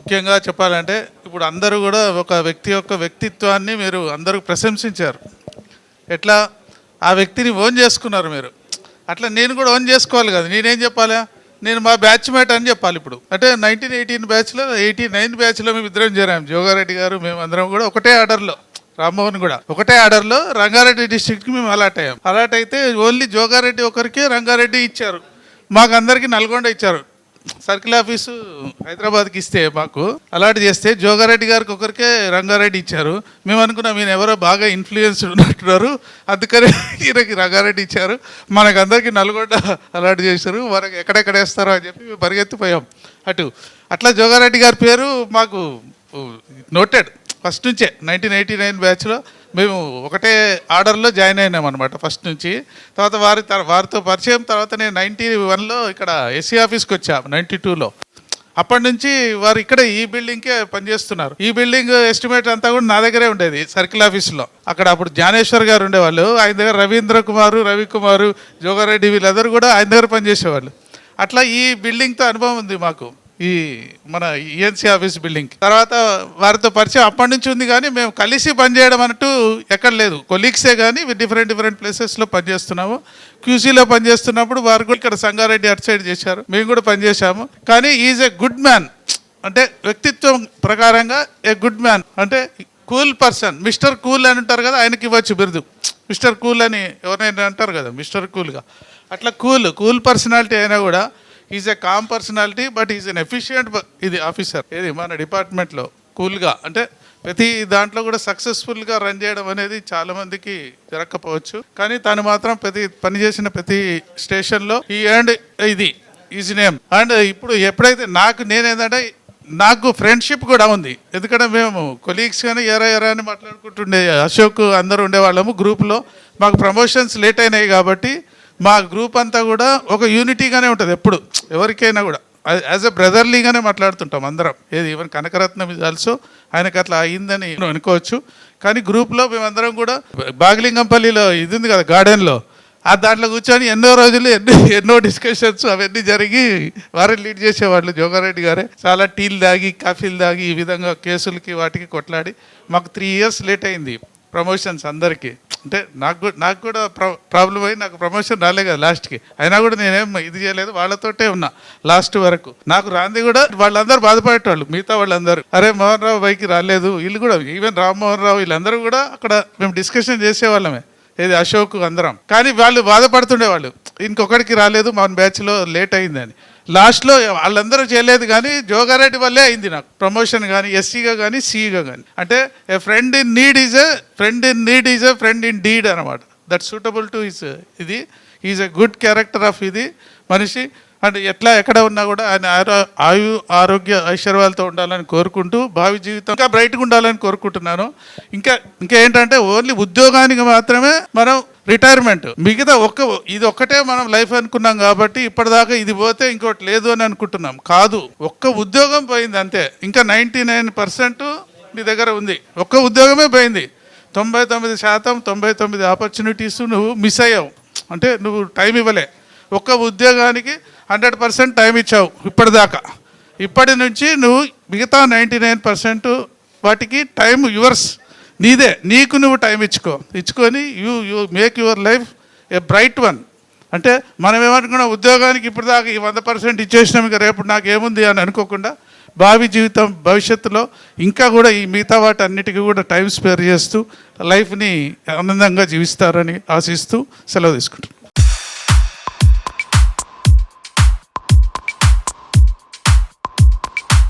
ముఖ్యంగా చెప్పాలంటే ఇప్పుడు అందరూ కూడా ఒక వ్యక్తి యొక్క వ్యక్తిత్వాన్ని మీరు అందరూ ప్రశంసించారు. ఎట్లా ఆ వ్యక్తిని ఓన్ చేసుకున్నారు మీరు. అట్లా నేను కూడా ఓన్ చేసుకోవాలి కదా. నేనేం చెప్పాలా, నేను మా బ్యాచ్మేట్ అని చెప్పాలి. ఇప్పుడు అంటే 1918 బ్యాచ్లో 89 బ్యాచ్లో మేము ఇద్దరం చేరాము. జోగారెడ్డి గారు మేము అందరం కూడా ఒకటే ఆర్డర్లో, రామ్మోహన్ కూడా ఒకటే ఆర్డర్లో రంగారెడ్డి డిస్ట్రిక్ట్కి మేము అలాట్ అయ్యాం. అలాట్ అయితే ఓన్లీ జోగారెడ్డి ఒకరికే రంగారెడ్డి ఇచ్చారు, మాకు అందరికీ నల్గొండ ఇచ్చారు. సర్కిల్ ఆఫీసు హైదరాబాద్కి ఇస్తే మాకు అలాట్ చేస్తే జోగారెడ్డి గారికి ఒకరికే రంగారెడ్డి ఇచ్చారు. మేము అనుకున్నాం ఈయన ఎవరో బాగా ఇన్ఫ్లుయెన్స్ ఉన్నట్టున్నారు, అందుకని ఈయనకి రంగారెడ్డి ఇచ్చారు, మనకు అందరికీ నల్గొండ అలాట్ చేశారు, మనకు ఎక్కడెక్కడ వేస్తారో అని చెప్పి మేము పరిగెత్తిపోయాం అటు. అట్లా జోగారెడ్డి గారి పేరు మాకు నోటెడ్ ఫస్ట్ నుంచే. 1989 బ్యాచ్లో మేము ఒకటే ఆర్డర్లో జాయిన్ అయినాం అనమాట ఫస్ట్ నుంచి. తర్వాత వారితో పరిచయం తర్వాత నేను 91లో ఇక్కడ ఎస్సీ ఆఫీస్కి వచ్చా 92లో. అప్పటి నుంచి వారు ఇక్కడ ఈ బిల్డింగ్కే పనిచేస్తున్నారు. ఈ బిల్డింగ్ ఎస్టిమేట్ అంతా కూడా నా దగ్గరే ఉండేది సర్కిల్ ఆఫీస్లో. అక్కడ అప్పుడు జ్ఞానేశ్వర్ గారు ఉండేవాళ్ళు, ఆయన దగ్గర రవీంద్ర కుమారు, రవికుమారు, జోగారెడ్డి వీళ్ళందరూ కూడా ఆయన దగ్గర పనిచేసేవాళ్ళు. అట్లా ఈ బిల్డింగ్తో అనుభవం ఉంది మాకు, ఈ మన ఈఎన్సీ ఆఫీస్ బిల్డింగ్. తర్వాత వారితో పరిచయం అప్పటి నుంచి ఉంది, కానీ మేము కలిసి పనిచేయడం అంటూ ఎక్కడ లేదు. కొలీగ్సే కానీ డిఫరెంట్ ప్లేసెస్లో పనిచేస్తున్నాము. క్యూసీలో పనిచేస్తున్నప్పుడు వారు కూడా ఇక్కడ సంగారెడ్డి అటు సైడ్ చేశారు, మేము కూడా పనిచేశాము. కానీ ఈజ్ ఏ గుడ్ మ్యాన్, అంటే వ్యక్తిత్వం ప్రకారంగా ఏ గుడ్ మ్యాన్, అంటే కూల్ పర్సన్. మిస్టర్ కూల్ అని అంటారు కదా, ఆయనకి ఇవ్వచ్చు బిరుదు మిస్టర్ కూల్ అని, ఎవరైనా అంటారు కదా మిస్టర్ కూల్గా. అట్లా కూల్ పర్సనాలిటీ అయినా కూడా is a calm personality, but is an efficient ఇది ఆఫీసర్. ఇది మన డిపార్ట్మెంట్లో కూల్గా, అంటే ప్రతి దాంట్లో కూడా సక్సెస్ఫుల్గా రన్ చేయడం అనేది చాలామందికి జరగకపోవచ్చు, కానీ తను మాత్రం పనిచేసిన ప్రతి స్టేషన్లో ఈ అండ్ ఇది ఈజ్ నేమ్. అండ్ ఇప్పుడు ఎప్పుడైతే నేనేంటంటే నాకు ఫ్రెండ్షిప్ కూడా ఉంది, ఎందుకంటే మేము కొలీగ్స్ కానీ ఎరా అని మాట్లాడుకుంటుండే అశోక్ అందరూ ఉండేవాళ్ళము గ్రూప్లో. మాకు ప్రమోషన్స్ లేట్ అయినాయి కాబట్టి మా గ్రూప్ అంతా కూడా ఒక యూనిటీగానే ఉంటుంది ఎప్పుడు, ఎవరికైనా కూడా యాజ్ ఎ బ్రదర్లీగానే మాట్లాడుతుంటాం అందరం. ఏది ఈవెన్ కనకరత్నం ఇది ఆల్సో, ఆయనకు అట్లా అయిందని అనుకోవచ్చు. కానీ గ్రూప్లో మేమందరం కూడా బాగిలింగంపల్లిలో ఇది ఉంది కదా గార్డెన్లో, ఆ దాంట్లో కూర్చొని ఎన్నో రోజులు ఎన్నో డిస్కషన్స్ అవన్నీ జరిగి వారే లీడ్ చేసేవాళ్ళు. జోగారెడ్డి గారే చాలా టీలు తాగి కాఫీలు తాగి ఈ విధంగా కేసులకి వాటికి కొట్లాడి మాకు 3 years లేట్ అయింది ప్రమోషన్స్ అందరికీ. అంటే నాకు కూడా ప్రాబ్లం అయ్యి నాకు ప్రమోషన్ రాలే కదా లాస్ట్కి. అయినా కూడా నేనేం ఇది చేయలేదు, వాళ్ళతోటే ఉన్నా లాస్ట్ వరకు. నాకు రాంది కూడా వాళ్ళందరూ బాధపడేటోళ్ళు, మిగతా వాళ్ళందరూ అరే మోహన్ రావు బైకి రాలేదు, వీళ్ళు కూడా ఈవెన్ రామ్మోహన్ రావు వీళ్ళందరూ కూడా అక్కడ మేము డిస్కషన్ చేసేవాళ్ళమే, ఏది అశోక్ అందరం. కానీ వాళ్ళు బాధపడుతుండేవాళ్ళు, ఇంకొకరికి రాలేదు మన బ్యాచ్లో లేట్ అయిందని. లాస్ట్లో వాళ్ళందరూ చేయలేదు, కానీ జోగారెడ్డి వల్లే అయింది నాకు ప్రమోషన్, కానీ ఎస్సీగా కానీ సిఈగా కానీ. అంటే a friend in need is a friend in deed అనమాట. దట్ సూటబుల్ టు హిస్ ఇది. Is a good character of ఇది మనిషి. అంటే ఎక్కడ ఉన్నా కూడా ఆయన ఆరోగ్య ఐశ్వర్యాలతో ఉండాలని కోరుకుంటూ భావి జీవితం ఇంకా బ్రైట్గా ఉండాలని కోరుకుంటున్నాను. ఇంకా ఏంటంటే ఓన్లీ ఉద్యోగానికి మాత్రమే మనం రిటైర్మెంట్, మిగతా ఇది ఒక్కటే మనం లైఫ్ అనుకున్నాం కాబట్టి ఇప్పటిదాకా ఇది పోతే ఇంకోటి లేదు అని అనుకుంటున్నాం. కాదు, ఒక్క ఉద్యోగం పోయింది అంతే, ఇంకా 99% నీ దగ్గర ఉంది. ఒక్క ఉద్యోగమే పోయింది. 99% 99 ఆపర్చునిటీస్ నువ్వు మిస్ అయ్యావు, అంటే నువ్వు టైం ఇవ్వలే. ఒక్క ఉద్యోగానికి 100% టైం ఇచ్చావు ఇప్పటిదాకా. ఇప్పటి నుంచి నువ్వు మిగతా 99% వాటికి టైం యువర్స్, నీదే. నీకు నువ్వు టైం ఇచ్చుకొని you make your life a bright one. అంటే మనం ఏమనుకున్నాం, ఉద్యోగానికి ఇప్పటిదాకా ఈ 100% ఇచ్చేసినాం, ఇక రేపు నాకేముంది అని అనుకోకుండా భావి జీవితం భవిష్యత్తులో ఇంకా కూడా ఈ మిగతా వాటి అన్నిటికీ కూడా టైం స్పేర్ చేస్తూ లైఫ్ని ఆనందంగా జీవిస్తారని ఆశిస్తూ సెలవు తీసుకుంటాం.